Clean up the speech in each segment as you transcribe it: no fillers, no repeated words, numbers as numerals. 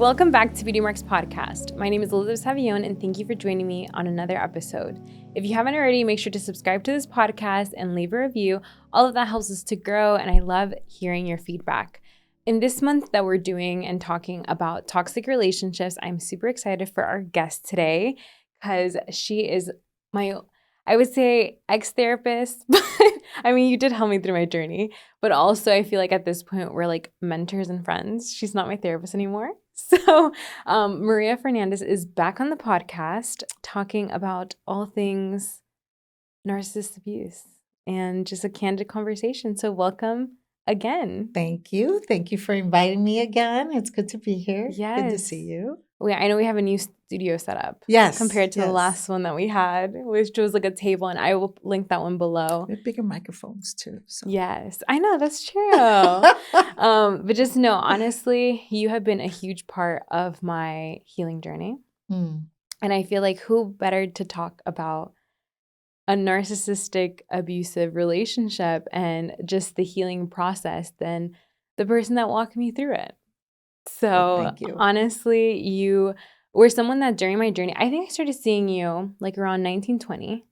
Welcome back to Beauty Marks Podcast. My name is Elizabeth Savillon, and thank you for joining me on another episode. If you haven't already, make sure to subscribe to this podcast and leave a review. All of that helps us to grow, and I love hearing your feedback. In this month that we're doing and talking about toxic relationships, I'm super excited for our guest today because she is my, I would say, ex-therapist, but I mean, you did help me through my journey, but also I feel like at this point we're like mentors and friends. She's not my therapist anymore. So Maria Fernandez is back on the podcast talking about all things narcissist abuse and just a candid conversation. So welcome again. Thank you. Thank you for inviting me again. It's good to be here. Yes. Good to see you. I know we have a new studio set up. Yes. Compared to the last one that we had, which was like a table, and I will link that one below. We have bigger microphones too. So. Yes, I know, that's true. But just know, honestly, you have been a huge part of my healing journey. And I feel like who better to talk about a narcissistic, abusive relationship and just the healing process than the person that walked me through it. So thank you. Honestly, you were someone that during my journey, I think I started seeing you like around 1920,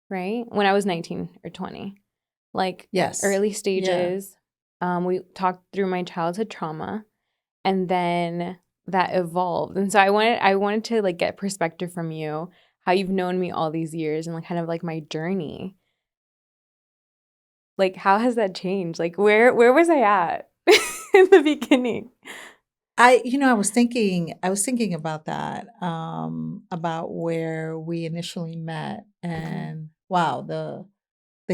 right? When I was 19 or 20, like yes, early stages. Yeah. We talked through my childhood trauma, and then that evolved. And so I wanted to like get perspective from you, how you've known me all these years and like kind of like my journey. Like, how has that changed? Like, where was I at in the beginning? I was thinking about that, about where we initially met, and wow, the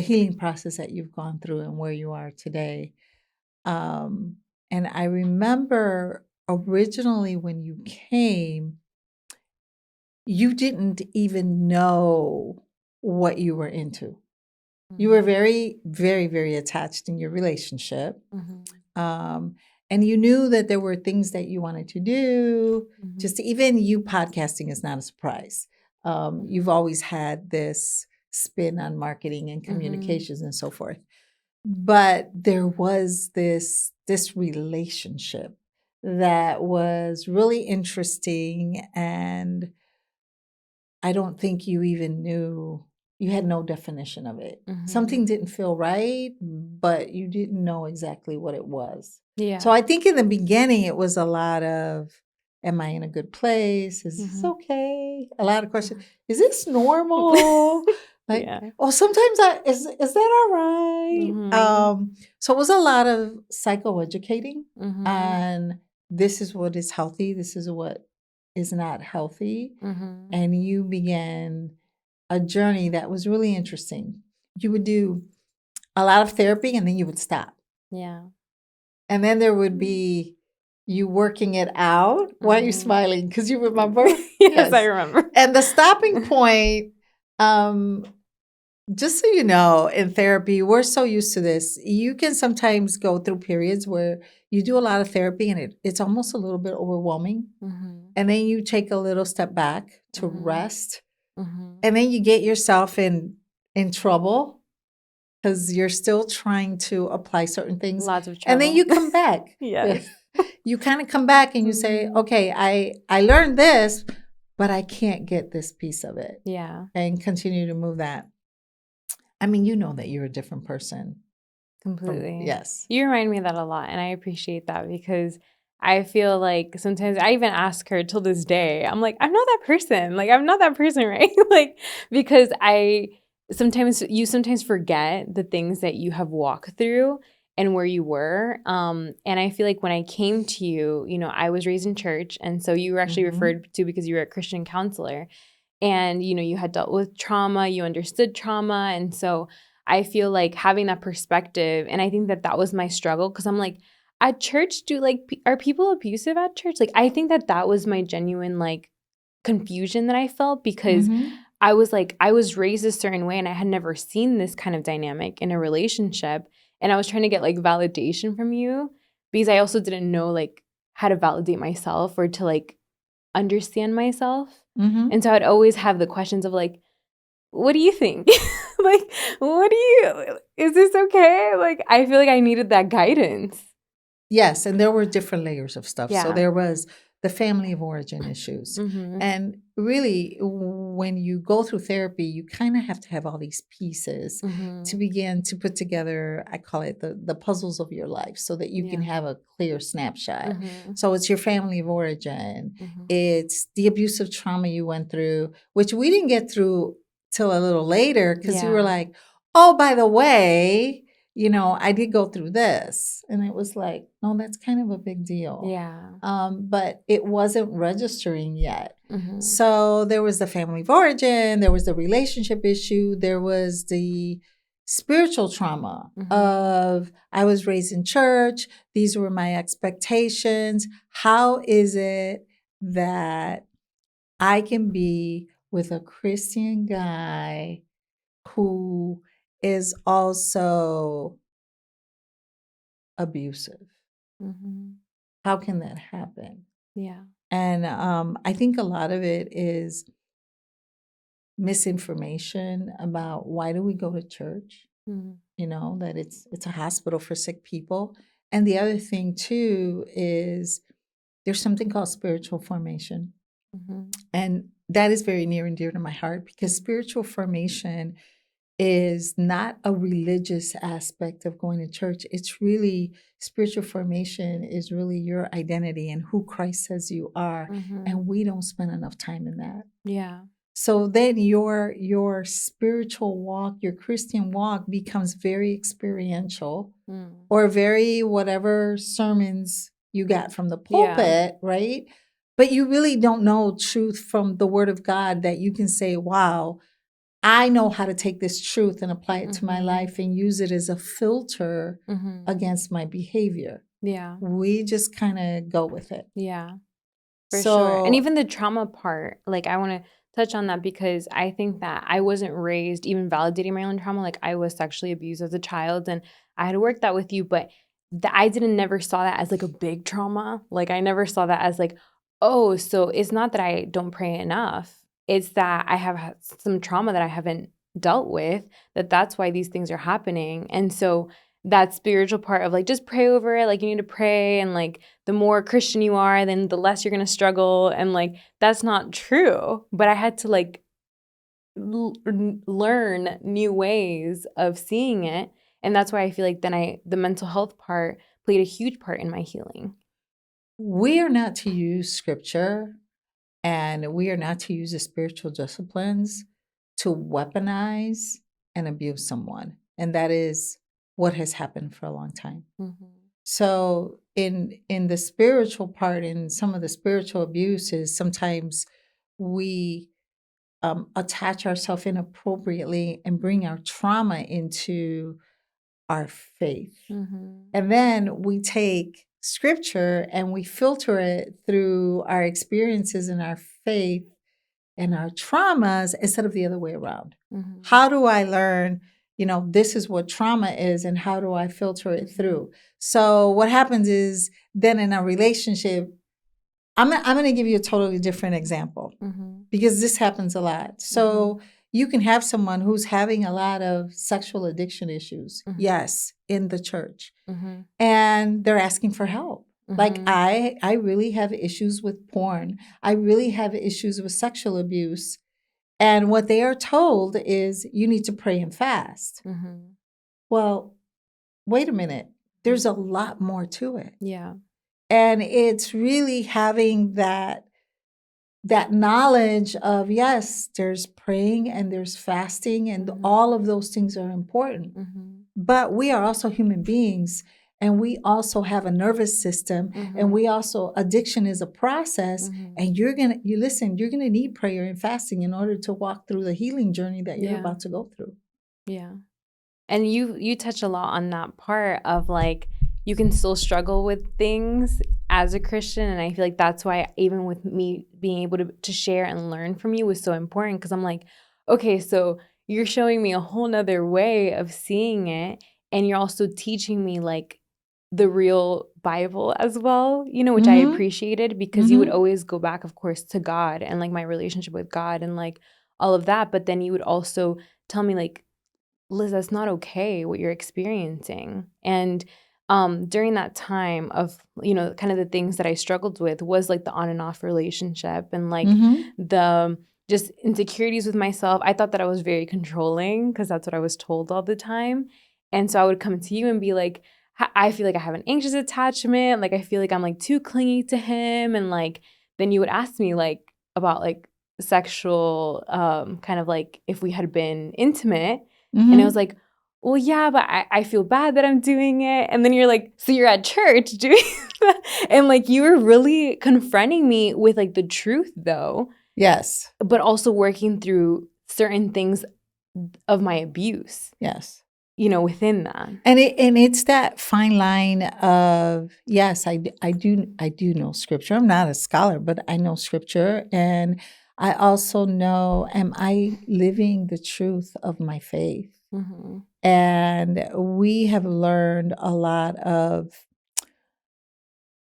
healing process that you've gone through and where you are today. And I remember originally when you came, you didn't even know what you were into. You were very, very, very attached in your relationship. And you knew that there were things that you wanted to do. Just even you podcasting is not a surprise. You've always had this spin on marketing and communications and so forth. But there was this relationship that was really interesting, and I don't think you even knew. You had no definition of it. Something didn't feel right, but you didn't know exactly what it was. Yeah. So I think in the beginning, it was a lot of, am I in a good place? Is this okay? A lot of questions. Is this normal? Like, oh, sometimes is that all right? So it was a lot of psychoeducating. And this is what is healthy. This is what is not healthy. And you began a journey that was really interesting. You would do a lot of therapy and then you would stop. Yeah. And then there would be you working it out. Why are you smiling? Because you remember? Yes, I remember. And the stopping point, just so you know, in therapy, we're so used to this. You can sometimes go through periods where you do a lot of therapy and it's almost a little bit overwhelming. And then you take a little step back to rest. And then you get yourself in trouble because you're still trying to apply certain things. Lots of trouble. And then you come back. Yes. You kind of come back and you say, okay, I learned this, but I can't get this piece of it. Yeah. And continue to move that. I mean, you know that you're a different person. Completely. Yes. You remind me of that a lot, and I appreciate that because I feel like sometimes I even ask her till this day, I'm like, I'm not that person. Like, I'm not that person, right? Like, because you sometimes forget the things that you have walked through and where you were. And I feel like when I came to you, I was raised in church. And so you were actually referred to because you were a Christian counselor. And, you had dealt with trauma, you understood trauma. And so I feel like having that perspective, and I think that was my struggle because I'm like, at church, are people abusive at church? Like, I think that was my genuine, like, confusion that I felt because I was raised a certain way and I had never seen this kind of dynamic in a relationship. And I was trying to get, like, validation from you because I also didn't know, like, how to validate myself or to, like, understand myself. And so I'd always have the questions of, like, what do you think? Like, is this okay? Like, I feel like I needed that guidance. Yes, and there were different layers of stuff. Yeah. So there was the family of origin issues. Mm-hmm. And really, when you go through therapy, you kind of have to have all these pieces Mm-hmm. to begin to put together, I call it the puzzles of your life, so that you can Yeah. have a clear snapshot. Mm-hmm. So it's your family of origin. Mm-hmm. It's the abusive trauma you went through, which we didn't get through till a little later because you were Yeah. like, oh, by the way, I did go through this. And it was like, no, that's kind of a big deal. Yeah. But it wasn't registering yet. Mm-hmm. So there was the family of origin, there was the relationship issue, there was the spiritual trauma of I was raised in church, these were my expectations. How is it that I can be with a Christian guy who is also abusive? Mm-hmm. How can that happen? Yeah. And I think a lot of it is misinformation about why do we go to church? Mm-hmm. That it's a hospital for sick people. And the other thing too is there's something called spiritual formation. Mm-hmm. And that is very near and dear to my heart because spiritual formation is not a religious aspect of going to church. It's really spiritual formation is really your identity and who Christ says you are. Mm-hmm. And we don't spend enough time in that. Yeah. So then your spiritual walk, your Christian walk becomes very experiential or very whatever sermons you got from the pulpit, right? But you really don't know truth from the word of God that you can say, wow, I know how to take this truth and apply it to my life and use it as a filter against my behavior. Yeah. We just kind of go with it. Yeah. For sure. And even the trauma part, like I want to touch on that because I think that I wasn't raised even validating my own trauma. Like I was sexually abused as a child and I had worked that with you, but I never saw that as like a big trauma. Like I never saw that as like, oh, so it's not that I don't pray enough. It's that I have had some trauma that I haven't dealt with, that's why these things are happening. And so that spiritual part of like, just pray over it. Like you need to pray. And like, the more Christian you are, then the less you're going to struggle. And like, that's not true. But I had to like learn new ways of seeing it. And that's why I feel like then the mental health part played a huge part in my healing. We are not to use scripture and we are not to use the spiritual disciplines to weaponize and abuse someone. And that is what has happened for a long time. So in the spiritual part, in some of the spiritual abuses, sometimes we attach ourselves inappropriately and bring our trauma into our faith. And then we take scripture and we filter it through our experiences and our faith and our traumas instead of the other way around. How do I learn, this is what trauma is and how do I filter it through? So what happens is then in a relationship, I'm going to give you a totally different example because this happens a lot. So you can have someone who's having a lot of sexual addiction issues, yes, in the church, and they're asking for help. Like I really have issues with porn. I really have issues with sexual abuse. And what they are told is you need to pray and fast. Well, wait a minute. There's a lot more to it. Yeah. And it's really having that knowledge of, yes, there's praying and there's fasting and all of those things are important. But we are also human beings and we also have a nervous system and we also, addiction is a process and you're going to need prayer and fasting in order to walk through the healing journey that you're about to go through. Yeah. And you touch a lot on that part of like, you can still struggle with things as a Christian. And I feel like that's why even with me being able to share and learn from you was so important. Cause I'm like, okay, so you're showing me a whole nother way of seeing it. And you're also teaching me like the real Bible as well, which I appreciated because you would always go back, of course, to God and like my relationship with God and like all of that. But then you would also tell me like, Liz, that's not okay what you're experiencing. And during that time of, kind of the things that I struggled with was like the on and off relationship and like the just insecurities with myself. I thought that I was very controlling because that's what I was told all the time. And so I would come to you and be like, I feel like I have an anxious attachment. Like, I feel like I'm like too clingy to him. And like, then you would ask me like about like sexual, kind of like if we had been intimate. And I was like, well, yeah, but I feel bad that I'm doing it. And then you're like, so you're at church doing that? And like, you were really confronting me with like the truth though. Yes. But also working through certain things of my abuse. Yes. Within that. And it's that fine line of, yes, I do know scripture. I'm not a scholar, but I know scripture. And I also know, am I living the truth of my faith? Mm-hmm. And we have learned a lot of,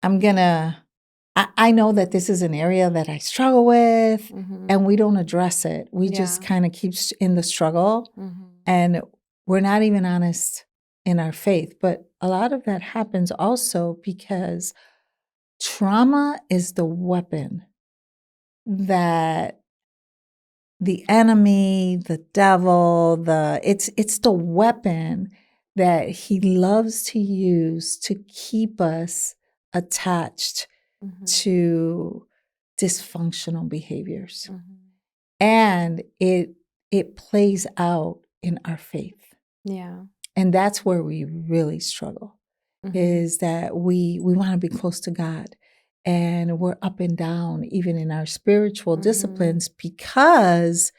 I know that this is an area that I struggle with, and we don't address it. We just kind of keep in the struggle, and we're not even honest in our faith. But a lot of that happens also because trauma is the weapon that the enemy, the devil, it's the weapon that he loves to use to keep us attached to dysfunctional behaviors. And it plays out in our faith. Yeah. And that's where we really struggle, is that we want to be close to God. And we're up and down, even in our spiritual disciplines, because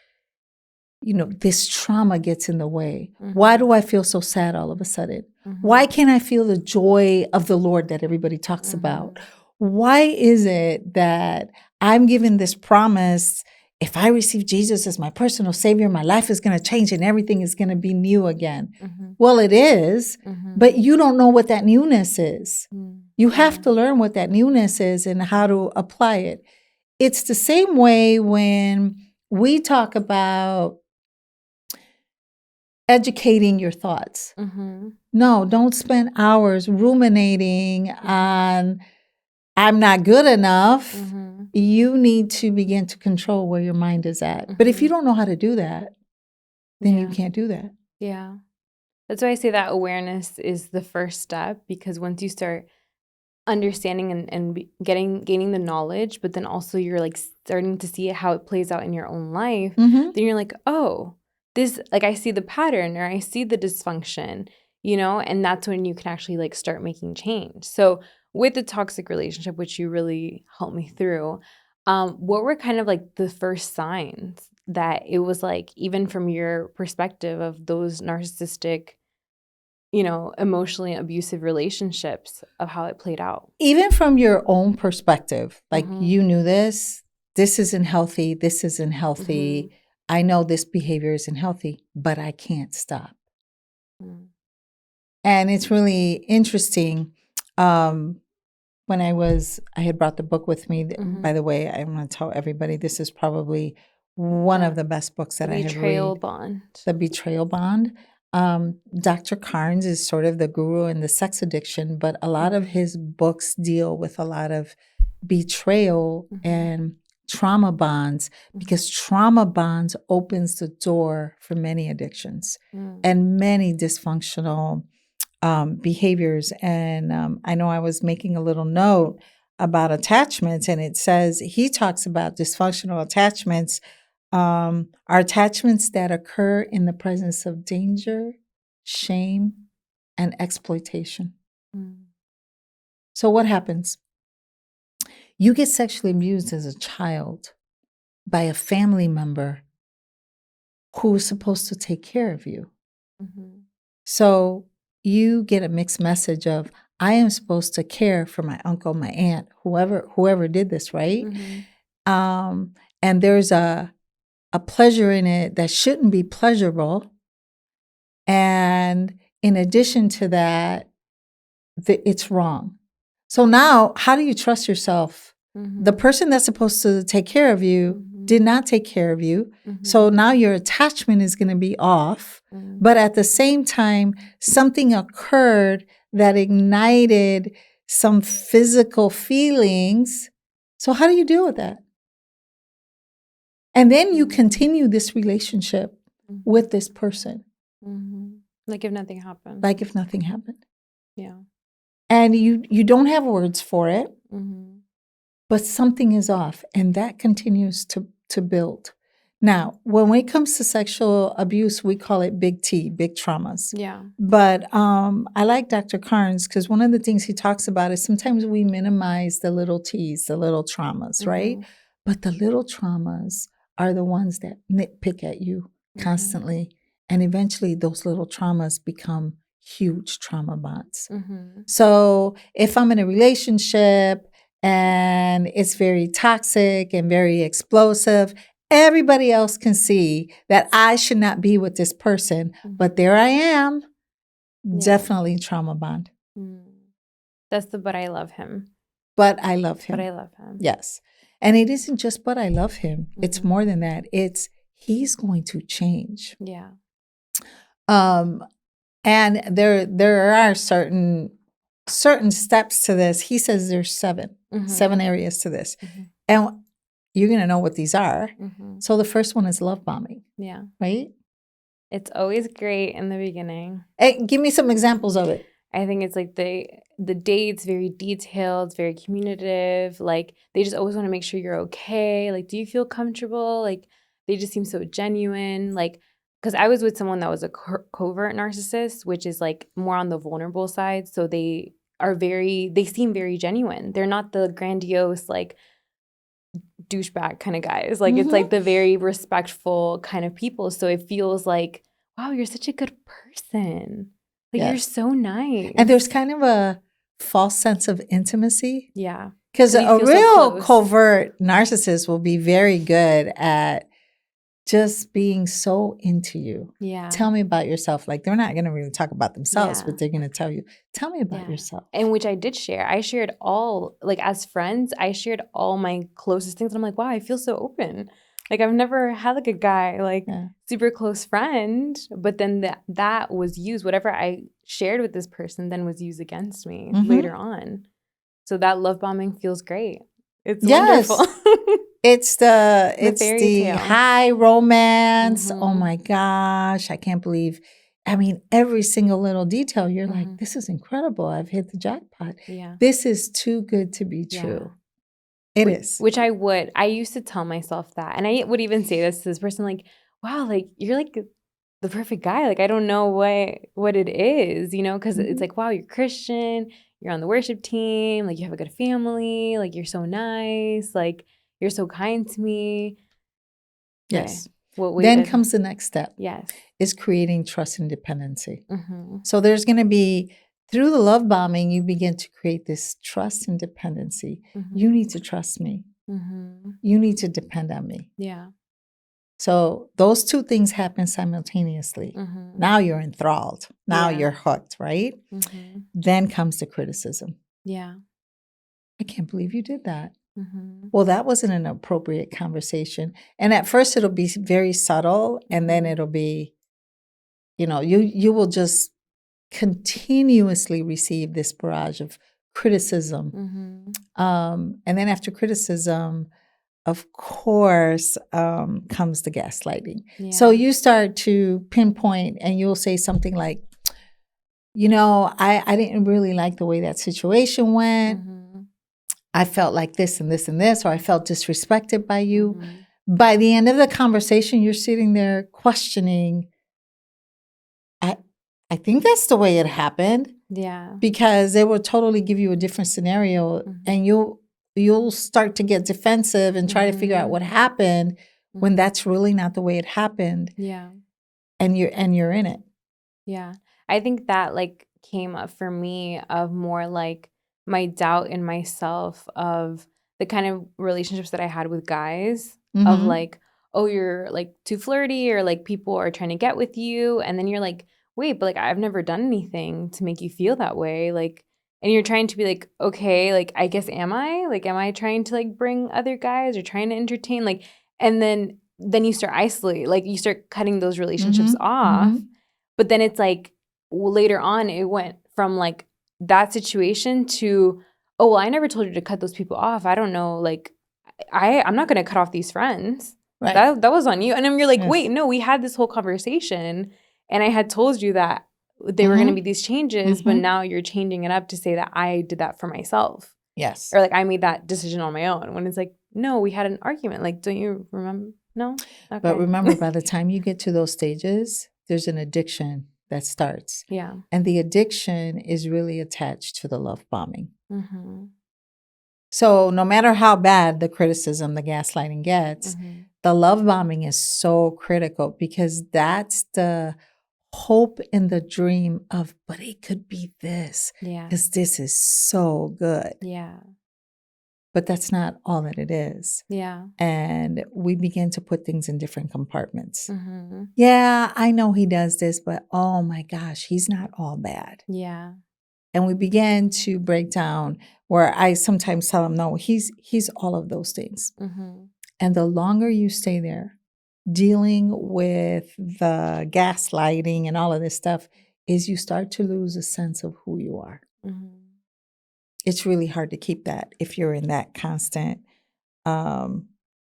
this trauma gets in the way. Why do I feel so sad all of a sudden? Why can't I feel the joy of the Lord that everybody talks about? Why is it that I'm given this promise, if I receive Jesus as my personal savior, my life is going to change and everything is going to be new again? Well, it is, but you don't know what that newness is. You have to learn what that newness is and how to apply it. It's the same way when we talk about educating your thoughts. No, don't spend hours ruminating on, I'm not good enough. You need to begin to control where your mind is at. But if you don't know how to do that, then you can't do that. Yeah. That's why I say that awareness is the first step, because once you start understanding and gaining the knowledge, but then also you're like starting to see how it plays out in your own life, then you're like, oh, this, like, I see the pattern, or I see the dysfunction, and that's when you can actually like start making change. So with the toxic relationship, which you really helped me through, what were kind of like the first signs that it was like, even from your perspective of those narcissistic, emotionally abusive relationships, of how it played out? Even from your own perspective, like you knew this isn't healthy, this isn't healthy. I know this behavior isn't healthy, but I can't stop. And it's really interesting. When I had brought the book with me. By the way, I'm going to tell everybody, this is probably one of the best books that I have read. Betrayal Bond. The Betrayal Bond. Dr. Carnes is sort of the guru in the sex addiction, but a lot of his books deal with a lot of betrayal and trauma bonds, because trauma bonds opens the door for many addictions and many dysfunctional behaviors. And I know I was making a little note about attachments, and it says, he talks about dysfunctional attachments are attachments that occur in the presence of danger, shame, and exploitation. So what happens? You get sexually abused as a child by a family member who is supposed to take care of you. So you get a mixed message of, I am supposed to care for my uncle, my aunt, whoever did this, right? And there's a pleasure in it that shouldn't be pleasurable. And in addition to that, it's wrong. So now, how do you trust yourself? The person that's supposed to take care of you did not take care of you. So now your attachment is going to be off. But at the same time, something occurred that ignited some physical feelings. So how do you deal with that? And then you continue this relationship with this person. Like if nothing happened. Like if nothing happened. Yeah. And you don't have words for it, but something is off, and that continues to build. Now, when it comes to sexual abuse, we call it big T, big traumas. Yeah. But I like Dr. Carnes because one of the things he talks about is sometimes we minimize the little T's, the little traumas, right? But the little traumas are the ones that nitpick at you constantly. And eventually those little traumas become huge trauma bonds. So if I'm in a relationship and it's very toxic and very explosive, everybody else can see that I should not be with this person, but there I am. Definitely trauma bond. That's the but I love him. But I love him. But I love him. Yes. And it isn't just but I love him. It's more than that. It's he's going to change. Yeah. And there are certain steps to this. He says there's seven areas to this. And you're going to know what these are. So the first one is love bombing. Yeah. Right? It's always great in the beginning. Hey, give me some examples of it. I think it's like the date's very detailed, very communicative. Like they just always want to make sure you're okay. Like, do you feel comfortable? Like they just seem so genuine. Like, because I was with someone that was a covert narcissist, which is like more on the vulnerable side. So they seem very genuine. They're not the grandiose, like douchebag kind of guys. Like it's like the very respectful kind of people. So it feels like, wow, you're such a good person. Like you're so nice. And there's kind of a false sense of intimacy. Yeah. Because a real covert narcissist will be very good at just being so into you. Yeah. Tell me about yourself. Like they're not going to really talk about themselves, but they're going to tell you, tell me about yourself. And which I did share. I shared all, like as friends, I shared all my closest things. And I'm like, wow, I feel so open. Like I've never had like a guy, like super close friend, but then that was used, whatever I shared with this person then was used against me later on. So that love bombing feels great. It's wonderful. It's the high romance. Oh my gosh, I can't believe. I mean, every single little detail, you're like, this is incredible. I've hit the jackpot. Yeah. This is too good to be true. It is. Which I used to tell myself that. And I would even say this to this person, like, wow, like you're like the perfect guy. Like, I don't know what it is, you know, because it's like, wow, you're Christian, you're on the worship team, like you have a good family, like you're so nice, like you're so kind to me. Yes. Okay. Then comes the next step. Yes. Is creating trust and dependency. So there's going to be, through the love bombing, you begin to create this trust and dependency. You need to trust me. You need to depend on me. Yeah. So those two things happen simultaneously. Now you're enthralled. Now you're hooked, right? Then comes the criticism. Yeah. I can't believe you did that. Well, that wasn't an appropriate conversation. And at first it'll be very subtle, and then it'll be, you know, you will just continuously receive this barrage of criticism. And then after criticism, of course, comes the gaslighting. Yeah. So you start to pinpoint and you'll say something like, you know, I didn't really like the way that situation went. I felt like this and this and this, or I felt disrespected by you. By the end of the conversation, you're sitting there questioning, I think that's the way it happened. Yeah. Because they will totally give you a different scenario, and you'll start to get defensive and try to figure out what happened when that's really not the way it happened. Yeah. And you're in it. Yeah. I think that like came up for me of more like my doubt in myself of the kind of relationships that I had with guys of like, oh, you're like too flirty, or like people are trying to get with you. And then you're like, wait, but like I've never done anything to make you feel that way. Like, and you're trying to be like, okay, like I guess am I trying to like bring other guys or trying to entertain? Like, and then you start isolating, like you start cutting those relationships off. But then it's like, well, later on it went from like that situation to, oh, well, I never told you to cut those people off. I don't know. Like, I'm not going to cut off these friends. Right. That was on you. And then you're like, Yes. wait, no, we had this whole conversation and I had told you that they were going to be these changes, but now you're changing it up to say that I did that for myself. Yes. Or like I made that decision on my own, when it's like, no, we had an argument. Like, don't you remember? No? Okay. But remember, by the time you get to those stages, there's an addiction that starts. Yeah. And the addiction is really attached to the love bombing. So no matter how bad the criticism, the gaslighting gets, the love bombing is so critical, because that's the hope and the dream of, but it could be this. Yeah. Because this is so good. Yeah. But that's not all that it is. Yeah. And we begin to put things in different compartments. Yeah, I know he does this, but oh my gosh, he's not all bad. Yeah. And we began to break down, where I sometimes tell him, no, he's all of those things. And the longer you stay there dealing with the gaslighting and all of this stuff, is you start to lose a sense of who you are. It's really hard to keep that if you're in that constant, trying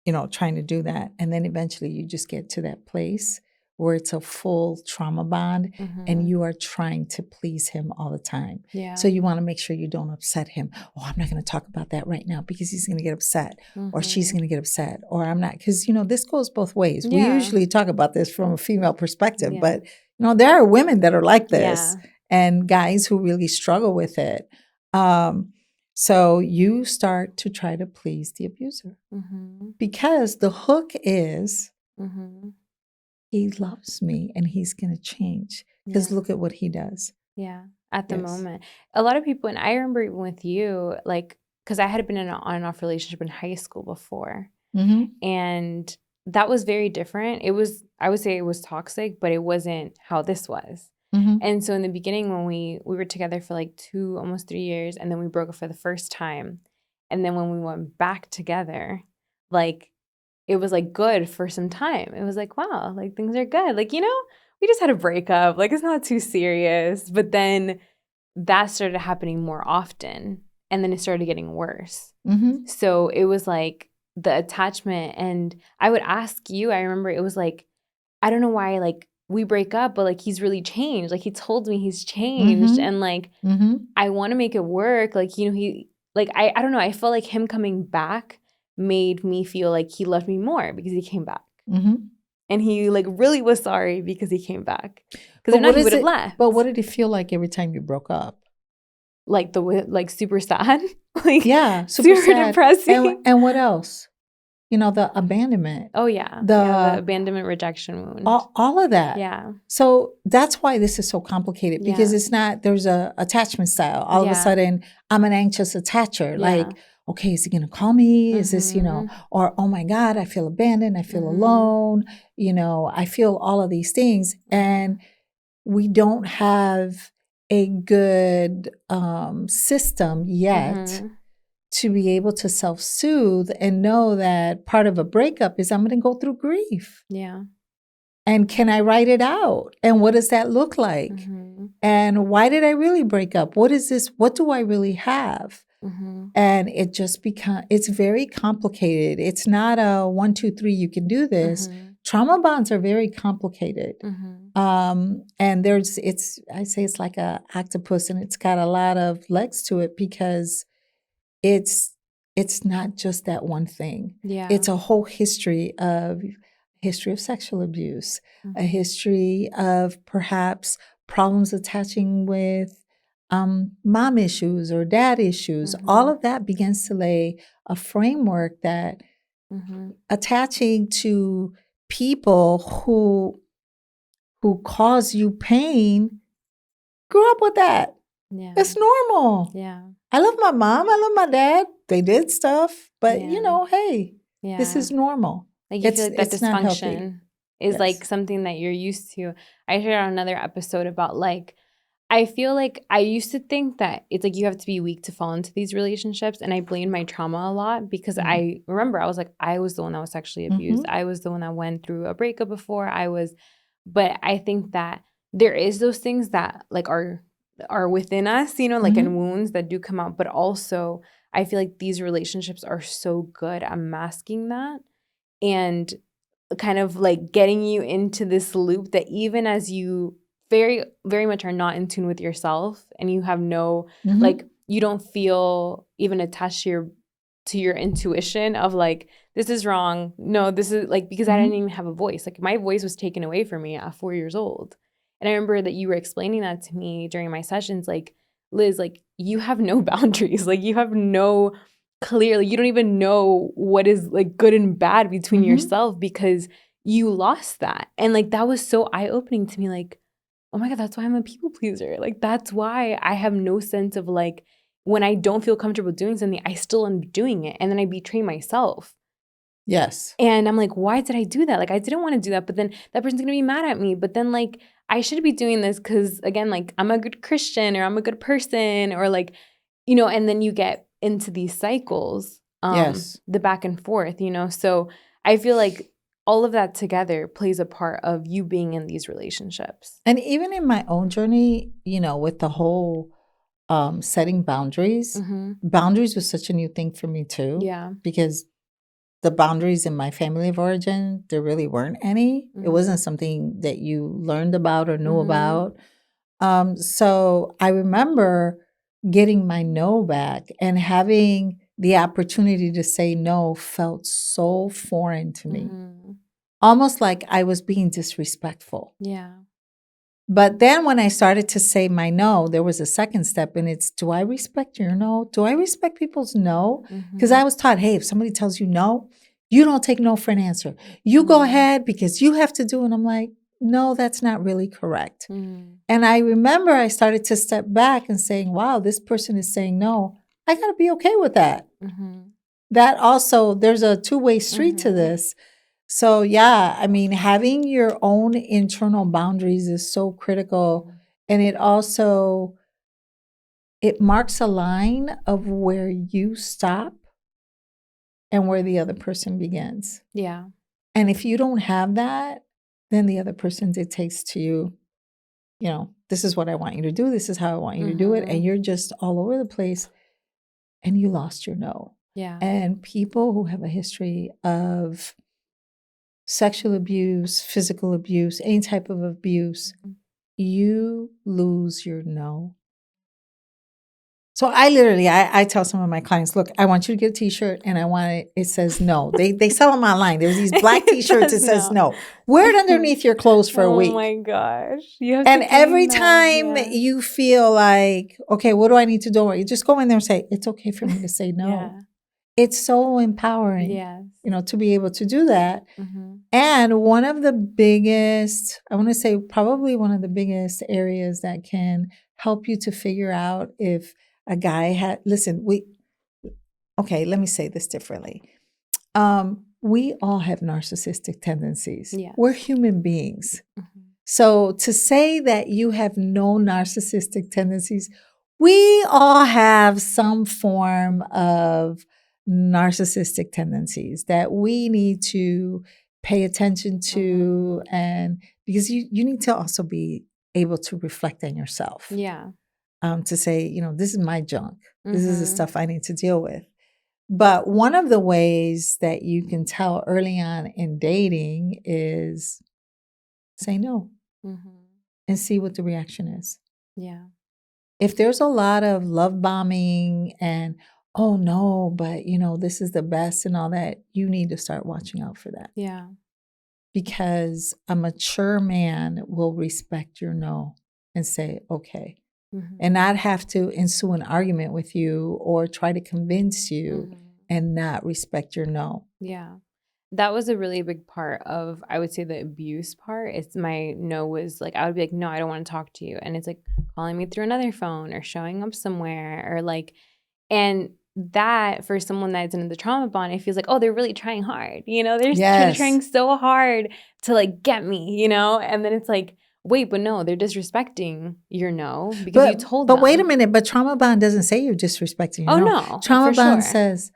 to do that. And then eventually you just get to that place where it's a full trauma bond and you are trying to please him all the time. Yeah. So you want to make sure you don't upset him. Oh, I'm not going to talk about that right now because he's going to get upset or she's going to get upset, or I'm not, because, this goes both ways. We usually talk about this from a female perspective, but, there are women that are like this and guys who really struggle with it. So you start to try to please the abuser because the hook is, he loves me and he's going to change, because look at what he does. Yeah. At the moment. A lot of people, and I remember even with you, like, because I had been in an on and off relationship in high school before. And that was very different. It was, I would say it was toxic, but it wasn't how this was. And so in the beginning, when we were together for like almost 3 years, and then we broke up for the first time. And then when we went back together, like, it was like good for some time. It was like, wow, like things are good. Like, we just had a breakup. Like, it's not too serious. But then that started happening more often. And then it started getting worse. So it was like the attachment. And I would ask you, I remember it was like, I don't know why, like, we break up, but like, he's really changed. Like, he told me he's changed. And like, I want to make it work. Like, he, like, I don't know. I felt like him coming back made me feel like he loved me more because he came back. And he like really was sorry because he came back. Because if not, he would have left. But what did it feel like every time you broke up? Like super sad. Like, yeah, super sad. Depressing. And what else? The abandonment. Oh, yeah. The abandonment rejection wound. All of that. Yeah. So that's why this is so complicated, because it's not, there's a attachment style. All of a sudden, I'm an anxious attacher. Like, okay, is he going to call me? Is this, or, oh my God, I feel abandoned. I feel alone. I feel all of these things. And we don't have a good system yet to be able to self-soothe and know that part of a breakup is I'm going to go through grief. Yeah. And can I write it out? And what does that look like? And why did I really break up? What is this? What do I really have? And it just it's very complicated. It's not a 1, 2, 3, you can do this. Trauma bonds are very complicated. And I say it's like a octopus, and it's got a lot of legs to it, because it's not just that one thing. Yeah. It's a whole history of sexual abuse, a history of perhaps problems attaching with mom issues or dad issues. All of that begins to lay a framework that attaching to people who cause you pain, grew up with that. Yeah. It's normal. Yeah. I love my mom. I love my dad. They did stuff, but hey, this is normal. Like, you feel like that dysfunction is like something that you're used to. I heard on another episode about like, I feel like I used to think that it's like you have to be weak to fall into these relationships. And I blamed my trauma a lot because I remember I was like, I was the one that was sexually abused. I was the one that went through a breakup before. But I think that there is those things that like are are within us, you know, like Mhm. in wounds that do come out. But also, I feel like these relationships are so good at masking that and kind of like getting you into this loop that even as you very, very much are not in tune with yourself and you have no, Mhm. like, you don't feel even attached to your intuition of like, this is wrong. No, this is like, because I Mhm. didn't even have a voice. Like my voice was taken away from me at 4 years old. And I remember that you were explaining that to me during my sessions, like, Liz, like you have no boundaries. Like you have no clearly, you don't even know what is like good and bad between Mhm. yourself because you lost that. And like that was so eye-opening to me, like, oh my God, that's why I'm a people pleaser. Like that's why I have no sense of like when I don't feel comfortable doing something, I still am doing it. And then I betray myself. Yes. And I'm like, why did I do that? Like I didn't want to do that, but then that person's gonna be mad at me. But then like I should be doing this because again, like I'm a good Christian or I'm a good person or like, you know, and then you get into these cycles, Yes. the back and forth, you know. So I feel like all of that together plays a part of you being in these relationships. And even in my own journey, you know, with the whole setting boundaries, Mm-hmm. boundaries was such a new thing for me too, Yeah. because the boundaries in my family of origin, there really weren't any. It wasn't something that you learned about or knew about. So I remember getting my no back and having the opportunity to say no felt so foreign to me, Mm-hmm. almost like I was being disrespectful. Yeah. But then when I started to say my no, there was a second step, and it's, do I respect your no? Do I respect people's no? Because I was taught, hey, if somebody tells you no, you don't take no for an answer. You go ahead because you have to do. And I'm like, no, that's not really correct. And I remember I started to step back and saying, wow, this person is saying no. I got to be okay with that. That also, there's a two-way street to this. So yeah, I mean, having your own internal boundaries is so critical. And it also, it marks a line of where you stop and where the other person begins. Yeah. And if you don't have that, then the other person dictates to you, you know, this is what I want you to do. This is how I want you to do it. And you're just all over the place and you lost your no. Yeah. And people who have a history of sexual abuse, physical abuse, any type of abuse, you lose your no. So I literally, I tell some of my clients, look, I want you to get a t-shirt and I want it says no. They sell them online. There's these black t-shirts that says no. Wear it underneath your clothes for a week. Oh my gosh. You have And to every clean time that. Yeah. you feel like, okay, what do I need to do? You just go in there and say, it's okay for me to say no. Yeah. It's so empowering, Yes. you know, to be able to do that. Mm-hmm. And one of the biggest, I want to say probably one of the biggest areas that can help you to figure out if a guy had, listen, okay, let me say this differently. We all have narcissistic tendencies. Yes. We're human beings. So to say that you have no narcissistic tendencies, we all have some form of narcissistic tendencies that we need to pay attention to. And because you need to also be able to reflect on yourself. Yeah. To say, you know, this is my junk. This is the stuff I need to deal with. But one of the ways that you can tell early on in dating is say no and see what the reaction is. Yeah. If there's a lot of love bombing and, oh no, but you know, this is the best and all that, you need to start watching out for that. Yeah. Because a mature man will respect your no and say, okay, and not have to ensue an argument with you or try to convince you and not respect your no. Yeah. That was a really big part of, I would say, the abuse part. It's my no was like, I would be like, no, I don't want to talk to you. And it's like calling me through another phone or showing up somewhere or like, and that for someone that's in the trauma bond, it feels like, oh, they're really trying hard. You know, they're trying so hard to like get me, you know? And then it's like, wait, but no, they're disrespecting your no because you told them. But wait a minute, but trauma bond doesn't say you're disrespecting your no. No. Trauma bond says,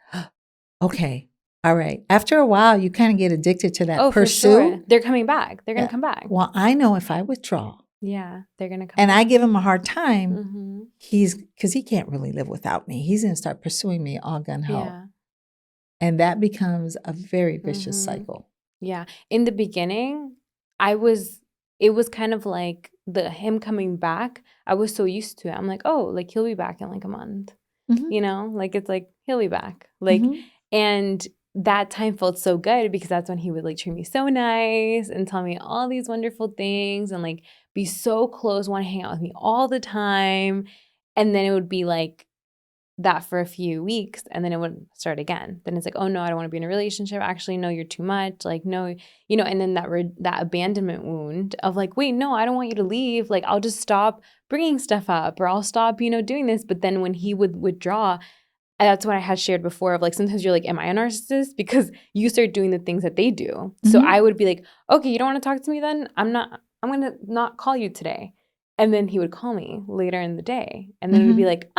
okay, all right. After a while, you kind of get addicted to that pursuit. For sure. They're coming back. They're going to come back. Well, I know if I withdraw, Yeah, they're gonna come. And I give him a hard time. Mm-hmm. Because he can't really live without me. He's going to start pursuing me all gun ho. Yeah. And that becomes a very vicious Mm-hmm. cycle. Yeah. In the beginning, it was kind of like him coming back. I was so used to it. I'm like, oh, like he'll be back in like a month. Mm-hmm. You know, like it's like he'll be back. Like, Mm-hmm. and that time felt so good because that's when he would like treat me so nice and tell me all these wonderful things and like be so close, want to hang out with me all the time. And then it would be like that for a few weeks and then it would start again. Then it's like, oh no, I don't want to be in a relationship. Actually, no, you're too much. Like, no, you know, and then that abandonment wound of like, wait, no, I don't want you to leave. Like, I'll just stop bringing stuff up or I'll stop, you know, doing this. But then when he would withdraw, and that's what I had shared before of like, sometimes you're like, am I a narcissist? Because you start doing the things that they do. So Mm-hmm. I would be like, okay, you don't want to talk to me then? I'm going to not call you today. And then he would call me later in the day. And then it would be like,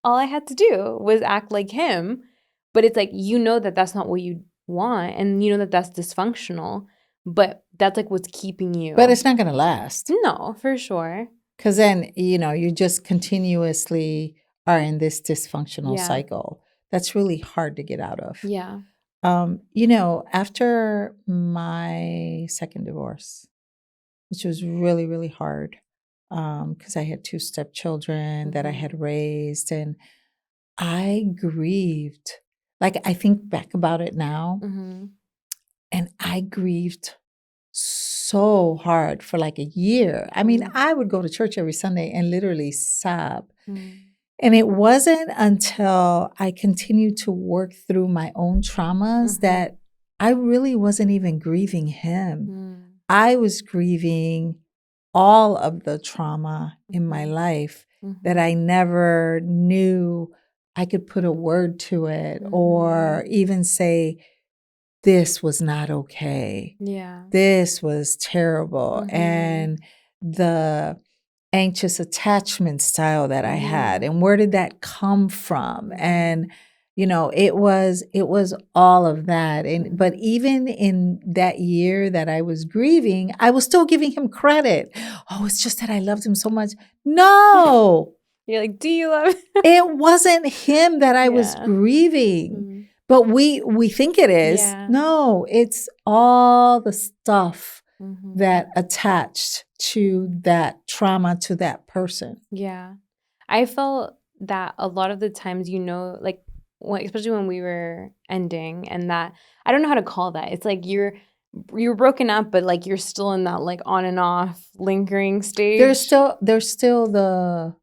all I had to do was act like him. But it's like, you know that that's not what you want. And you know that that's dysfunctional. But that's like what's keeping you. But it's not going to last. No, for sure. Because then, you know, you just continuously are in this dysfunctional cycle. That's really hard to get out of. Yeah. You know, after my second divorce, which was really, really hard, because I had 2 stepchildren that I had raised, and I grieved. Like, I think back about it now, and I grieved so hard for like a year. I mean, I would go to church every Sunday and literally sob. And it wasn't until I continued to work through my own traumas that I really wasn't even grieving him. I was grieving all of the trauma in my life that I never knew I could put a word to it or even say, this was not okay. Yeah. This was terrible. And the anxious attachment style that I had, and where did that come from? And you know, it was all of that. And but even in that year that I was grieving, I was still giving him credit. Oh, it's just that I loved him so much. No. You're like, do you love him? It wasn't him that I was grieving. But we think it is. Yeah. No, it's all the stuff that attached to that trauma, to that person. Yeah. I felt that a lot of the times, you know, like especially when we were ending and that, I don't know how to call that. It's like you're broken up, but like you're still in that like on and off lingering stage. There's still the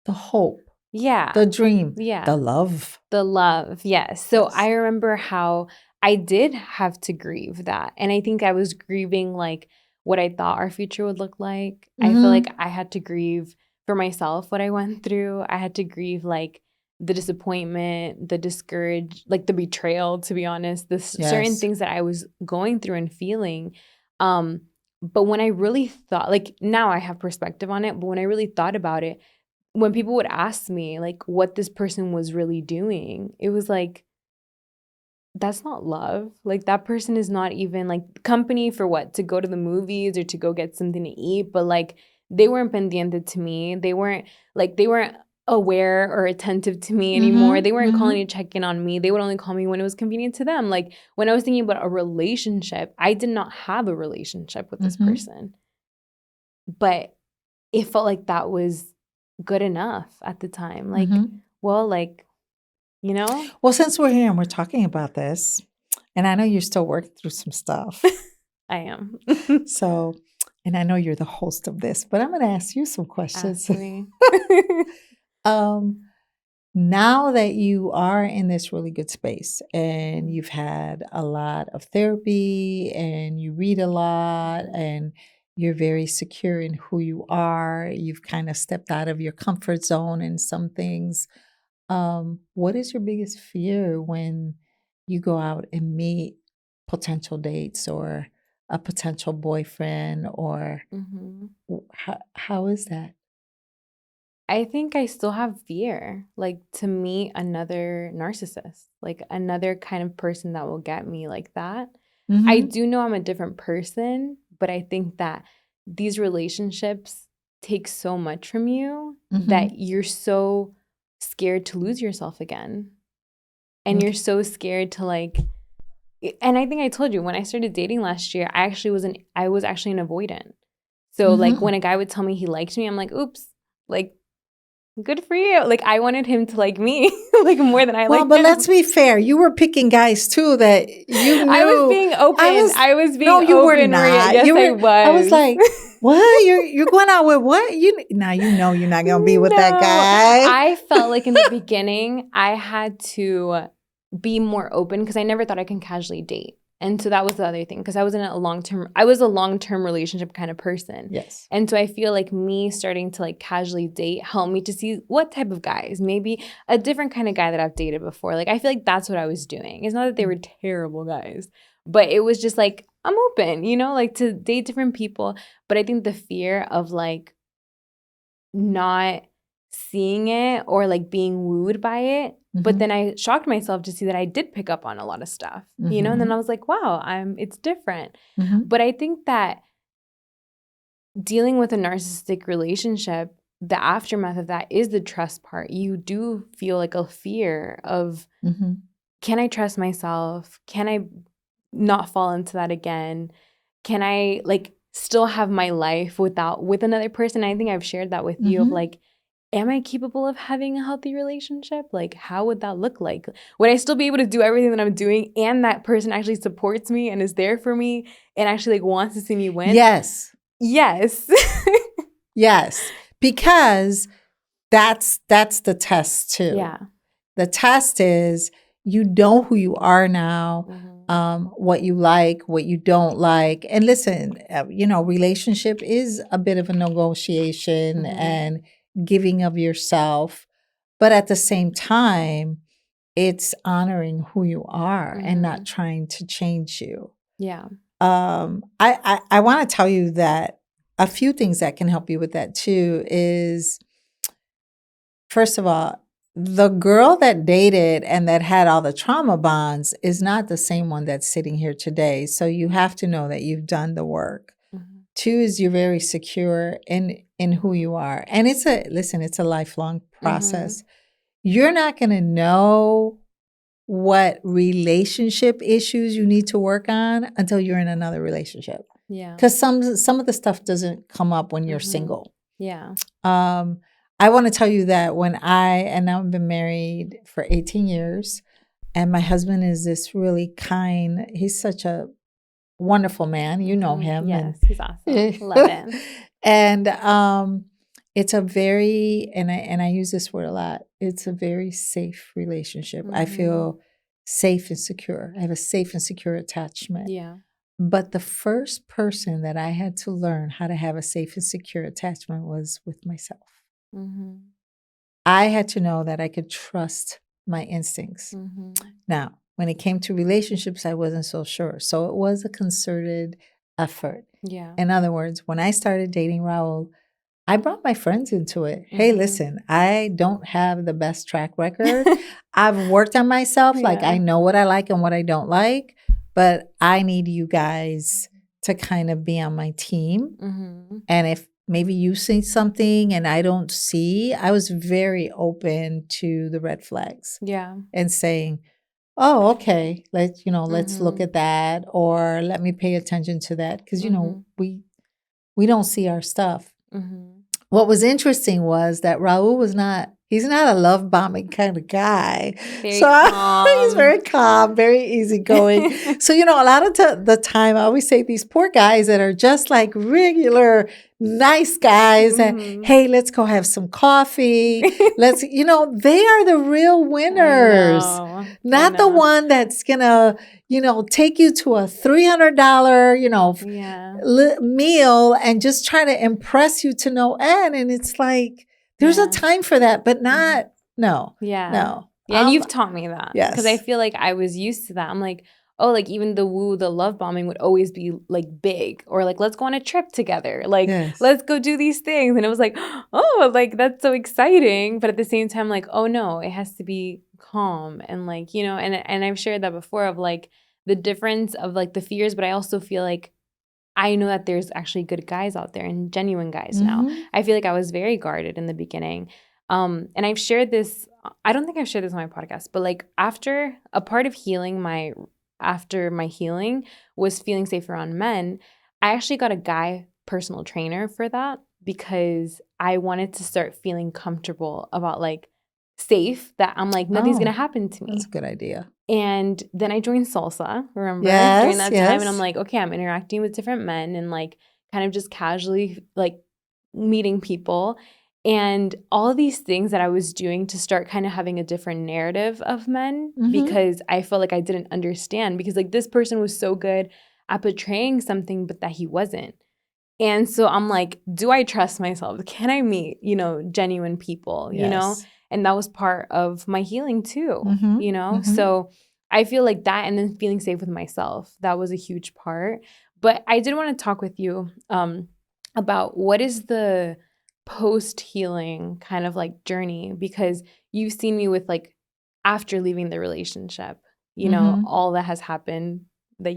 hope. Yeah. The dream. Yeah. The love. The love. Yes. So I remember how I did have to grieve that. And I think I was grieving like what I thought our future would look like. I feel like I had to grieve for myself what I went through. I had to grieve like the disappointment, the like the betrayal, to be honest, certain things that I was going through and feeling. But when I really thought, like now I have perspective on it, but when I really thought about it, when people would ask me like what this person was really doing, it was like, that's not love. Like that person is not even like company for what? To go to the movies or to go get something to eat. But like they weren't pendiente to me. They weren't aware or attentive to me anymore. They weren't calling to check in on me. They would only call me when it was convenient to them. Like when I was thinking about a relationship, I did not have a relationship with this person. But it felt like that was good enough at the time. Like, well, like, you know? Well, since we're here and we're talking about this, and I know you're still working through some stuff. I am. So, and I know you're the host of this, but I'm going to ask you some questions. Ask me. Now that you are in this really good space and you've had a lot of therapy and you read a lot and you're very secure in who you are, you've kind of stepped out of your comfort zone in some things. What is your biggest fear when you go out and meet potential dates or a potential boyfriend or how is that? I think I still have fear, like to meet another narcissist, like another kind of person that will get me like that. I do know I'm a different person, but I think that these relationships takes so much from you Mhm. that you're so scared to lose yourself again. And you're so scared to like, and I think I told you when I started dating last year, I was actually an avoidant. So like when a guy would tell me he liked me, I'm like, oops, like good for you. Like I wanted him to like me like more than I liked him. Well, but let's be fair. You were picking guys too that you knew. I was being open. I was being no, you open. were not. Yes, I was. I was like, what? You're going out with what? Now you know you're not gonna be with that guy. I felt like in the beginning I had to be more open because I never thought I can casually date. And so that was the other thing because I was a long-term relationship kind of person. Yes. And so I feel like me starting to like casually date helped me to see what type of guys, maybe a different kind of guy that I've dated before. Like I feel like that's what I was doing. It's not that they were terrible guys, but it was just like, I'm open, like to date different people. But I think the fear of like not seeing it or like being wooed by it. But then I shocked myself to see that I did pick up on a lot of stuff, and then I was like, wow, it's different. But I think that dealing with a narcissistic relationship, the aftermath of that is the trust part. You do feel like a fear of, can I trust myself? Can I not fall into that again? Can I like still have my life with another person? I think I've shared that with you of like, am I capable of having a healthy relationship? Like, how would that look like? Would I still be able to do everything that I'm doing and that person actually supports me and is there for me and actually like wants to see me win? Yes. Yes. Yes. Because that's the test too. Yeah. The test is you know who you are now, what you like, what you don't like. And listen, relationship is a bit of a negotiation and giving of yourself. But at the same time, it's honoring who you are and not trying to change you. Yeah. I want to tell you that a few things that can help you with that too is, first of all, the girl that dated and that had all the trauma bonds is not the same one that's sitting here today. So you have to know that you've done the work. Two is you're very secure in who you are. And it's a lifelong process. You're not going to know what relationship issues you need to work on until you're in another relationship. Yeah. Because some of the stuff doesn't come up when you're single. Yeah. I want to tell you that and now I've been married for 18 years, and my husband is this really kind, he's such a wonderful man. You know him. Yes, he's awesome. Love him. And it's a very, and I use this word a lot, it's a very safe relationship. I feel safe and secure. I have a safe and secure attachment. Yeah. But the first person that I had to learn how to have a safe and secure attachment was with myself. I had to know that I could trust my instincts. Now, when it came to relationships, I wasn't so sure. So it was a concerted effort. Yeah. In other words, when I started dating Raul, I brought my friends into it. Hey, listen, I don't have the best track record. I've worked on myself. Like I know what I like and what I don't like, but I need you guys to kind of be on my team. And if maybe you see something and I don't see, I was very open to the red flags. Yeah. And saying, oh, okay, let's look at that, or let me pay attention to that. Because, we don't see our stuff. What was interesting was that Raul he's not a love bombing kind of guy. Very calm. He's very calm, very easygoing. So, a lot of the time I always say these poor guys that are just like regular nice guys and hey, let's go have some coffee. Let's, they are the real winners. Not the one that's gonna, take you to a $300, meal and just try to impress you to no end. And it's like, there's a time for that, but not, no. Yeah, and you've taught me that. Yes. Because I feel like I was used to that. I'm like, oh, like even the love bombing would always be like big, or like, let's go on a trip together. Like, let's go do these things. And it was like, oh, like that's so exciting. But at the same time, like, oh no, it has to be calm. And like, and I've shared that before of like the difference of like the fears, but I also feel like I know that there's actually good guys out there and genuine guys now. I feel like I was very guarded in the beginning. And I've shared this, I don't think I've shared this on my podcast, but like after a part of healing after my healing was feeling safe around men, I actually got a guy personal trainer for that because I wanted to start feeling comfortable about like safe, that I'm like, nothing's going to happen to me. That's a good idea. And then I joined salsa, remember, Yes, during that time. And I'm yes. like, okay, I'm interacting with different men and like kind of just casually like meeting people. And all these things that I was doing to start kind of having a different narrative of men because I felt like I didn't understand, because like this person was so good at portraying something, but that he wasn't. And so I'm like, do I trust myself? Can I meet, genuine people, Yes. And that was part of my healing too, Mm-hmm. So I feel like that, and then feeling safe with myself, that was a huge part. But I did want to talk with you about what is the post-healing kind of like journey, because you've seen me with like after leaving the relationship, all that has happened that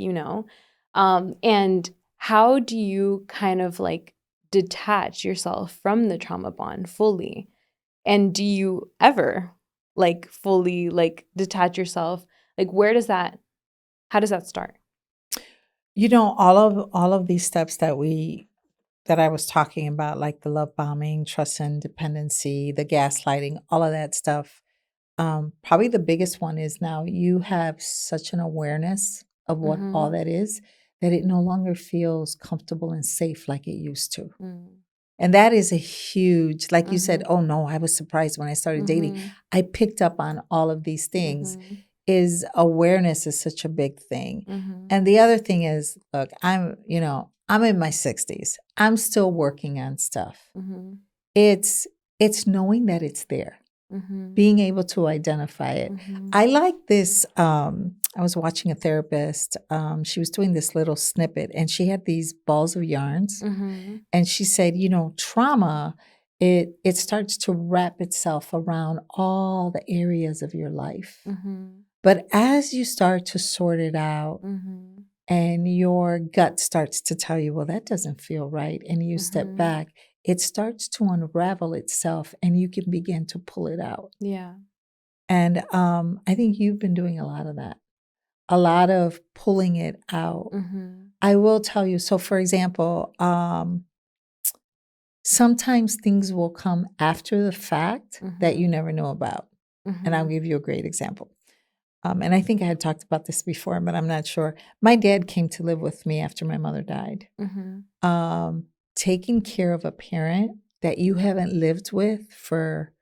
and how do you kind of like detach yourself from the trauma bond fully? And do you ever like fully like detach yourself? Like how does that start? All of these steps that I was talking about, like the love bombing, trust and dependency, the gaslighting, all of that stuff. Probably the biggest one is now you have such an awareness of what all that is, that it no longer feels comfortable and safe like it used to. And that is a huge, like you said, oh no, I was surprised when I started dating. I picked up on all of these things. Is awareness is such a big thing. And the other thing is, look, I'm in my 60s. I'm still working on stuff. It's knowing that it's there. Being able to identify it. I like this. I was watching a therapist. She was doing this little snippet, and she had these balls of yarns. And she said, trauma, it starts to wrap itself around all the areas of your life. But as you start to sort it out, and your gut starts to tell you, well, that doesn't feel right, and you step back, it starts to unravel itself, and you can begin to pull it out. Yeah. And I think you've been doing a lot of that, a lot of pulling it out. I will tell you, so for example, sometimes things will come after the fact that you never know about. And I'll give you a great example. And I think I had talked about this before, but I'm not sure. My dad came to live with me after my mother died. Taking care of a parent that you haven't lived with for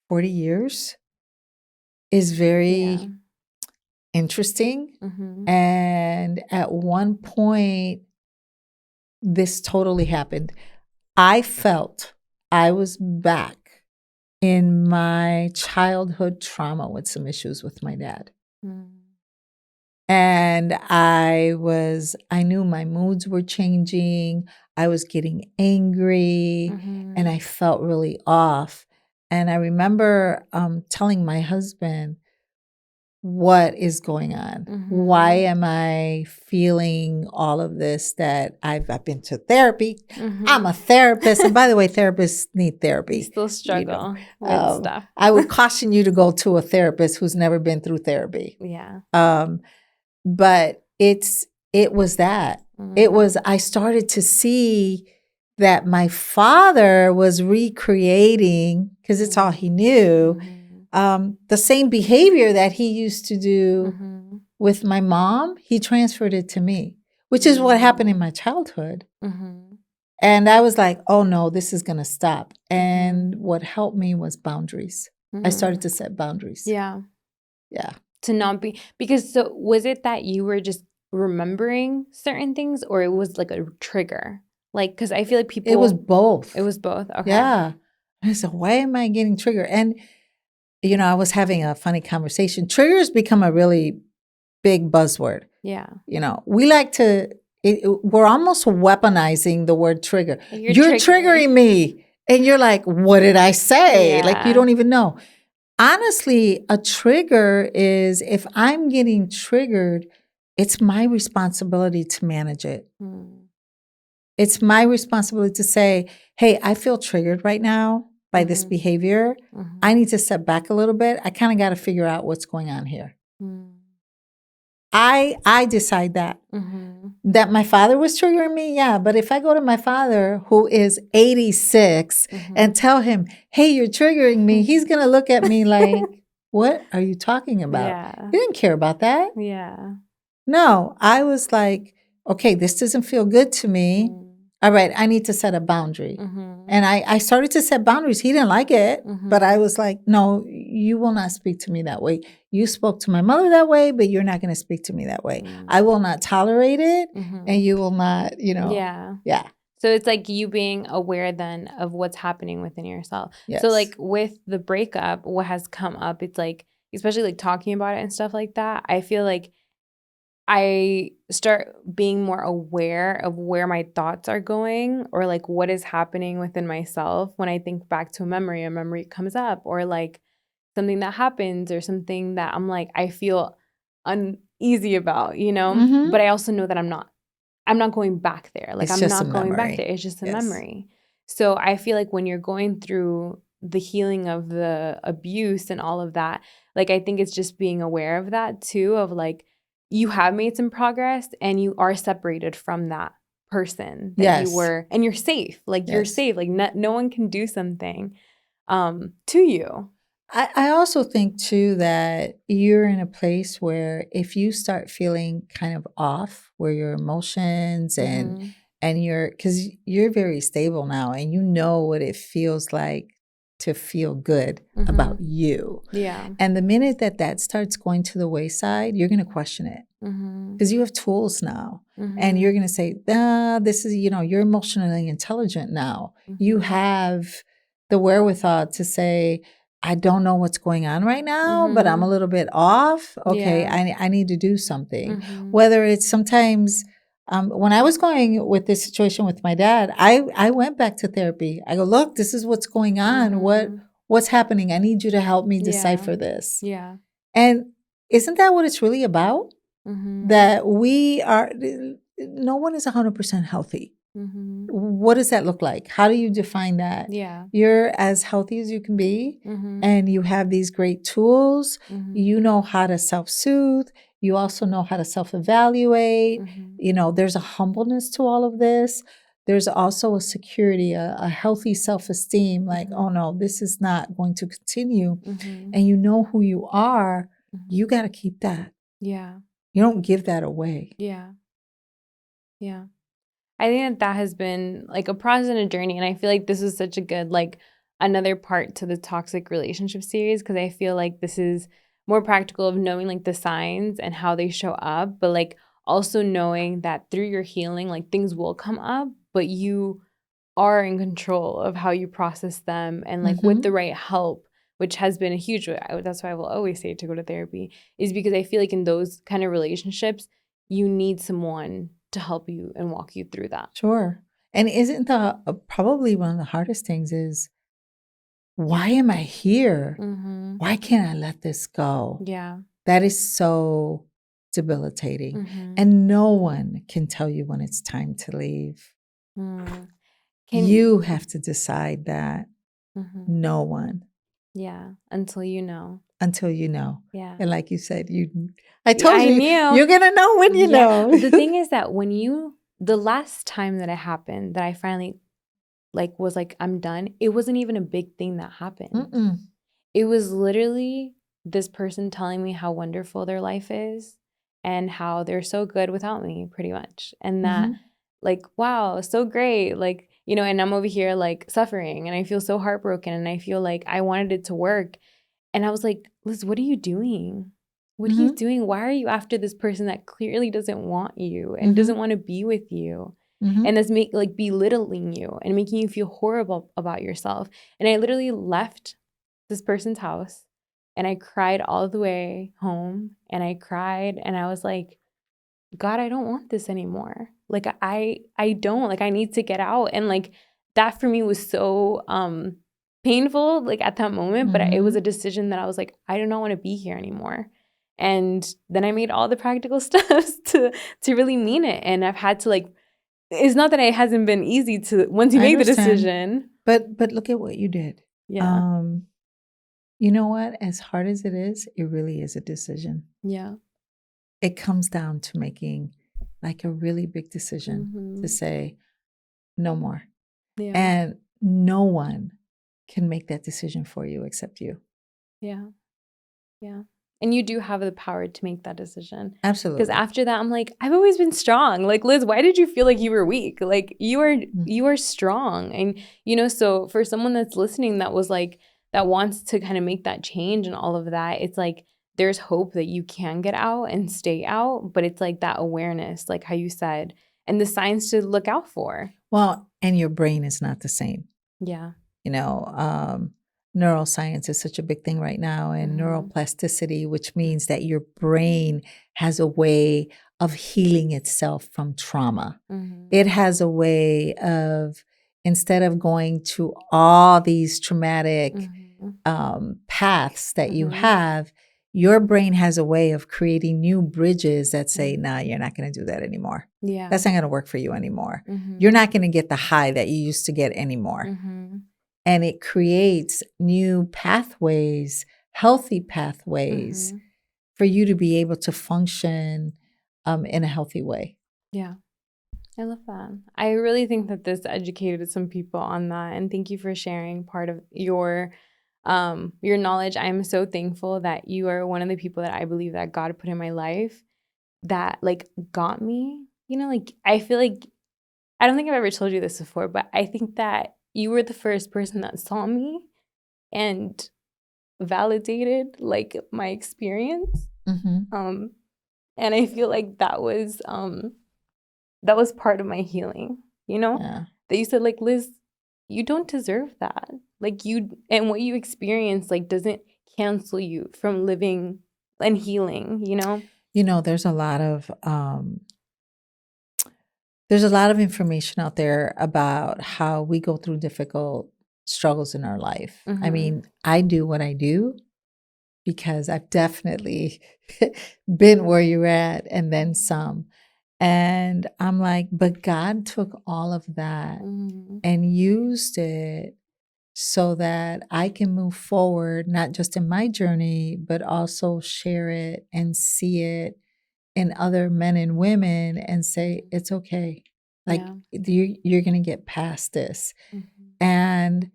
40 years is very interesting. And at one point, this totally happened. I felt I was back in my childhood trauma with some issues with my dad. And I knew my moods were changing. I was getting angry and I felt really off. And I remember telling my husband, what is going on? Why am I feeling all of this? That I've been to therapy. I'm a therapist. And by the way, therapists need therapy. You still struggle with stuff. I would caution you to go to a therapist who's never been through therapy. Yeah. But it was that. It was, I started to see that my father was recreating, because it's all he knew, the same behavior that he used to do with my mom, he transferred it to me, which is what happened in my childhood. And I was like, oh no, this is going to stop. And what helped me was boundaries. I started to set boundaries. Yeah. Yeah. To not be, because so was it that you were just remembering certain things, or it was like a trigger? Like, because I feel like people. It was both. It was both. Okay. Yeah. I said, why am I getting triggered? And, I was having a funny conversation. Triggers become a really big buzzword. Yeah. We like to, we're almost weaponizing the word trigger. Like you're triggering me. And you're like, what did I say? Yeah. Like, you don't even know. Honestly, a trigger is, if I'm getting triggered, it's my responsibility to manage it. It's my responsibility to say, hey, I feel triggered right now by this behavior. I need to step back a little bit. I kind of got to figure out what's going on here. I decide that. That my father was triggering me, yeah. But if I go to my father, who is 86, and tell him, hey, you're triggering me, he's going to look at me like, what are you talking about? Yeah. He didn't care about that. Yeah. No, I was like, okay, this doesn't feel good to me. All right, I need to set a boundary. And I started to set boundaries. He didn't like it, but I was like, no, you will not speak to me that way. You spoke to my mother that way, but you're not going to speak to me that way. I will not tolerate it, and you will not, Yeah. Yeah. So it's like you being aware then of what's happening within yourself. Yes. So like with the breakup, what has come up, it's like, especially like talking about it and stuff like that, I feel like I start being more aware of where my thoughts are going, or like what is happening within myself when I think back to a memory comes up, or like something that happens, or something that I'm like, I feel uneasy about, but I also know that I'm not going back there. Like, It's I'm just a not going back memory. there. It's just a Yes. memory. So I feel like when you're going through the healing of the abuse and all of that, like, I think it's just being aware of that too, of like, you have made some progress and you are separated from that person that you Yes. were, and you're safe. Like, you're Yes. safe. Like, no one can do something to you. I also think too that you're in a place where if you start feeling kind of off, where your emotions and because you're very stable now, and you know what it feels like to feel good about you. Yeah. And the minute that starts going to the wayside, you're going to question it, because you have tools now, and you're going to say, this is, you're emotionally intelligent now. You have the wherewithal to say, I don't know what's going on right now, but I'm a little bit off. Okay, Yeah. I need to do something. Whether it's sometimes, when I was going with this situation with my dad, I went back to therapy. I go, look, this is what's going on. What's happening? I need you to help me decipher this. Yeah. And isn't that what it's really about? That we are, no one is 100% healthy. What does that look like? How do you define that? Yeah. You're as healthy as you can be, and you have these great tools. You know how to self-soothe. You also know how to self-evaluate. There's a humbleness to all of this. There's also a security, a healthy self-esteem, like, oh no, this is not going to continue. And you know who you are. You got to keep that. Yeah. You don't give that away. Yeah. Yeah. I think that has been like a process and a journey. And I feel like this is such a good, like, another part to the toxic relationship series, because I feel like this is more practical of knowing like the signs and how they show up, but like also knowing that through your healing, like, things will come up, but you are in control of how you process them, and like with the right help, which has been a huge, that's why I will always say to go to therapy, is because I feel like in those kind of relationships, you need someone to help you and walk you through that. Sure. And isn't the probably one of the hardest things is, why am I here? Why can't I let this go? Yeah. That is so debilitating. And no one can tell you when it's time to leave. You have to decide that. No one. Yeah. Until you know. Until you know. Yeah. And like you said, I told you, knew. you're going to know when you know. But the thing is that the last time that it happened, that I finally was like, I'm done, it wasn't even a big thing that happened. It was literally this person telling me how wonderful their life is and how they're so good without me, pretty much. And that, like, wow, so great. Like, and I'm over here like suffering, and I feel so heartbroken, and I feel like I wanted it to work. And I was like, Liz, what are you doing? What are you doing? Why are you after this person that clearly doesn't want you and doesn't want to be with you? And that's belittling you and making you feel horrible about yourself. And I literally left this person's house, and I cried all the way home, and I cried, and I was like, God, I don't want this anymore. Like, I don't, like, I need to get out. And like, that for me was so painful, like, at that moment, but it was a decision that I was like, I do not want to be here anymore. And then I made all the practical steps to really mean it. And I've had to like it's not that it hasn't been easy to once you I make the understand. decision. But look at what you did. Yeah. You know what? As hard as it really is a decision. Yeah. It comes down to making like a really big decision to say no more. Yeah. And no one can make that decision for you except you. Yeah. Yeah. And you do have the power to make that decision. Absolutely. Because after that, I'm like, I've always been strong. Like, Liz, why did you feel like you were weak? Like, you are strong. And, so for someone that's listening that was like, that wants to kind of make that change and all of that, it's like, there's hope that you can get out and stay out. But it's like that awareness, like how you said, and the signs to look out for. Well, and your brain is not the same. Yeah. Neuroscience is such a big thing right now, and neuroplasticity, which means that your brain has a way of healing itself from trauma. It has a way of, instead of going to all these traumatic paths that you have, your brain has a way of creating new bridges that say, nah, you're not going to do that anymore. Yeah. That's not going to work for you anymore. You're not going to get the high that you used to get anymore. And it creates new pathways, healthy pathways for you to be able to function in a healthy way. Yeah. I love that. I really think that this educated some people on that. And thank you for sharing part of your knowledge. I'm so thankful that you are one of the people that I believe that God put in my life that like got me. Like I feel like, I don't think I've ever told you this before, but I think that you were the first person that saw me and validated like my experience. And I feel like that was part of my healing, that you said like, Liz, you don't deserve that. Like and what you experience like doesn't cancel you from living and healing, There's a lot of information out there about how we go through difficult struggles in our life. I mean, I do what I do because I've definitely been where you're at and then some. And I'm like, but God took all of that and used it so that I can move forward, not just in my journey, but also share it and see it in other men and women and say, it's okay. Like you're going to get past this. And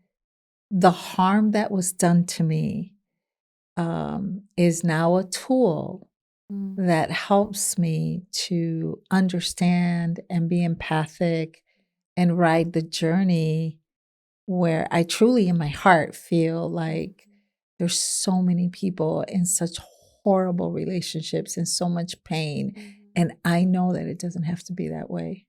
the harm that was done to me is now a tool that helps me to understand and be empathic and ride the journey where I truly in my heart feel like there's so many people in such horrible relationships and so much pain. And I know that it doesn't have to be that way.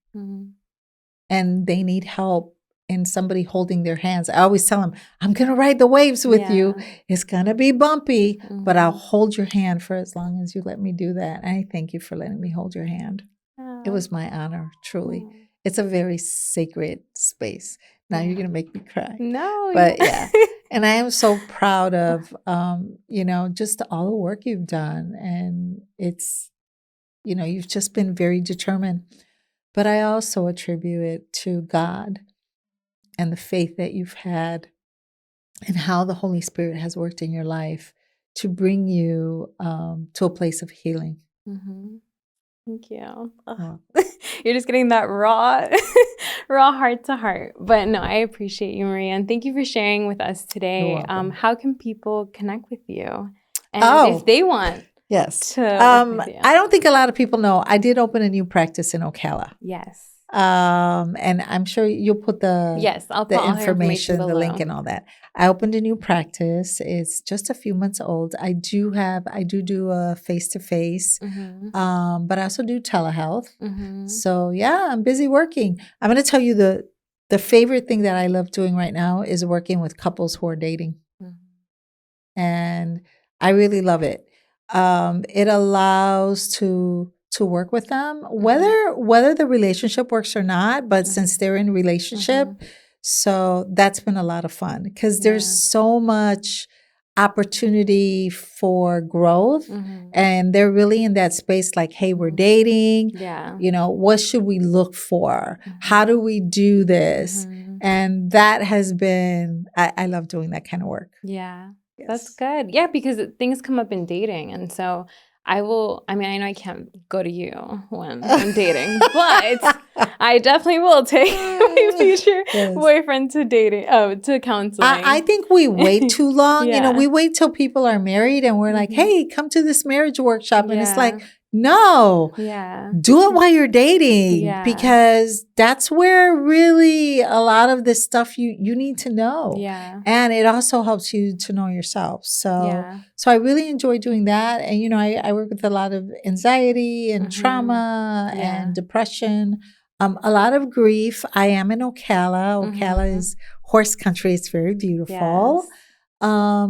And they need help and somebody holding their hands. I always tell them, I'm going to ride the waves with you. It's going to be bumpy, but I'll hold your hand for as long as you let me do that. And I thank you for letting me hold your hand. It was my honor, truly. It's a very sacred space. Now you're going to make me cry. No. But yeah. And I am so proud of, just all the work you've done. And it's, you've just been very determined. But I also attribute it to God and the faith that you've had and how the Holy Spirit has worked in your life to bring you to a place of healing. Thank you. You're just getting that raw heart to heart. But no, I appreciate you, Maria. And thank you for sharing with us today. How can people connect with you? And if they want to work with you? I don't think a lot of people know. I did open a new practice in Ocala. Yes. And I'm sure you'll put I'll put the all her information, the below. link and all that. I opened a new practice. It's just a few months old. I do a face-to-face, but I also do telehealth. So yeah, I'm busy working. I'm going to tell you the favorite thing that I love doing right now is working with couples who are dating. And I really love it. It allows to work with them, whether the relationship works or not, but since they're in relationship, so that's been a lot of fun because there's so much opportunity for growth. And they're really in that space like, hey, we're dating. Yeah. You know, what should we look for? How do we do this? And that has been, I love doing that kind of work. Yeah. Yes. That's good. Yeah, because things come up in dating. And so I know I can't go to you when I'm dating, but I definitely will take my future boyfriend to to counseling. I think we wait too long. You know, we wait till people are married and we're like, hey, come to this marriage workshop. And it's like, no, do it while you're dating, because that's where really a lot of this stuff you need to know. Yeah. And it also helps you to know yourself. So I really enjoy doing that. And, you know, I work with a lot of anxiety and trauma and depression, a lot of grief. I am in Ocala. Ocala is horse country. It's very beautiful. Yes.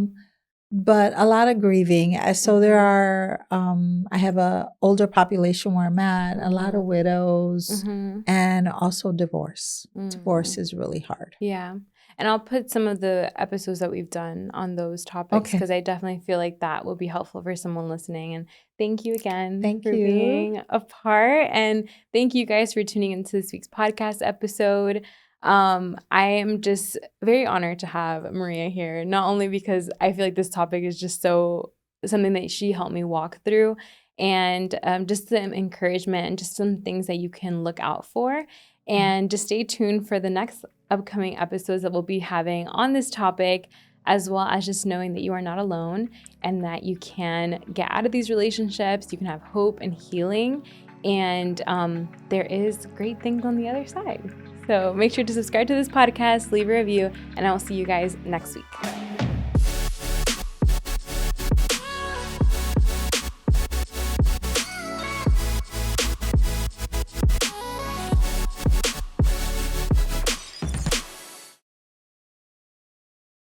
But a lot of grieving. So there are, I have a older population where I'm at, a lot of widows, and also divorce. Divorce is really hard. Yeah. And I'll put some of the episodes that we've done on those topics, because I definitely feel like that will be helpful for someone listening. And thank you again for being a part. And thank you guys for tuning into this week's podcast episode. I am just very honored to have Maria here, not only because I feel like this topic is just something that she helped me walk through, and just some encouragement and just some things that you can look out for. And just stay tuned for the next upcoming episodes that we'll be having on this topic, as well as just knowing that you are not alone and that you can get out of these relationships. You can have hope and healing, and there is great things on the other side. So make sure to subscribe to this podcast, leave a review, and I will see you guys next week.